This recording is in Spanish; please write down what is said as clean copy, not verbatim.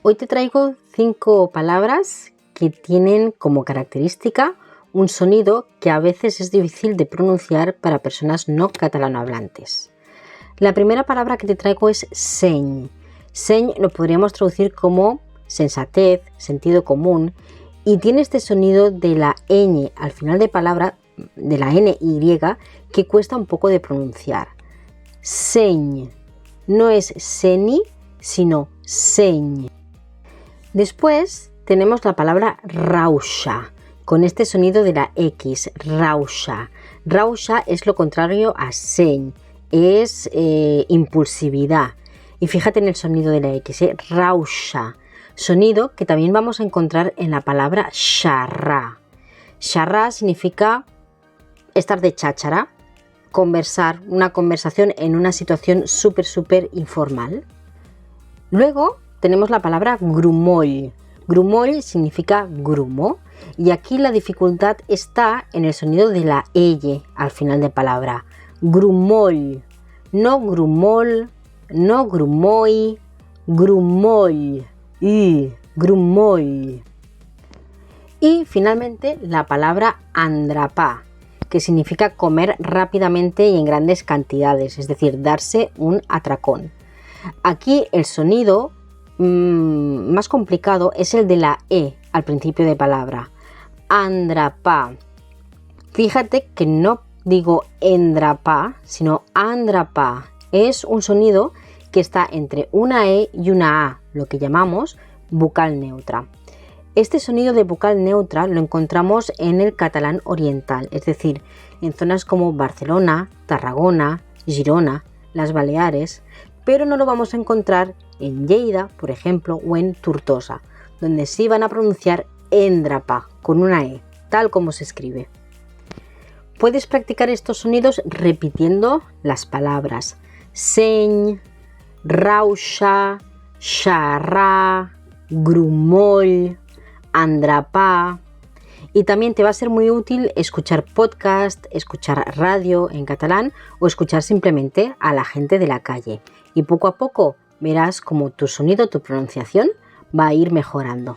Hoy te traigo 5 palabras que tienen como característica un sonido que a veces es difícil de pronunciar para personas no catalanohablantes. La primera palabra que te traigo es seny. Seny lo podríamos traducir como sensatez, sentido común, y tiene este sonido de la ñ al final de palabra, de la ny, que cuesta un poco de pronunciar. Seny. No es seni, sino seny. Después tenemos la palabra rausha, con este sonido de la X, rausha. Rausha es lo contrario a seny, es impulsividad. Y fíjate en el sonido de la X, rausha, sonido que también vamos a encontrar en la palabra xarrar. Xarrar significa estar de cháchara, conversar, una conversación en una situación súper informal. Luego tenemos la palabra grumoll. Grumoll significa grumo y aquí la dificultad está en el sonido de la ell al final de palabra. Grumoll, no grumol, no grumoy, grumoll, grumoll. Y finalmente la palabra andrapá, que significa comer rápidamente y en grandes cantidades, es decir, darse un atracón. Aquí el sonido más complicado es el de la E al principio de palabra. Andrapá. Fíjate que no digo endrapá, sino andrapá. Es un sonido que está entre una E y una A, lo que llamamos bucal neutra. Este sonido de bucal neutra lo encontramos en el catalán oriental, es decir, en zonas como Barcelona, Tarragona, Girona, las Baleares, pero no lo vamos a encontrar en Lleida, por ejemplo, o en Tortosa, donde sí van a pronunciar endrapá con una E, tal como se escribe. Puedes practicar estos sonidos repitiendo las palabras seny, rausha, xarrar, grumoll, andrapá. Y también te va a ser muy útil escuchar podcast, escuchar radio en catalán o escuchar simplemente a la gente de la calle. Y poco a poco verás cómo tu sonido, tu pronunciación va a ir mejorando.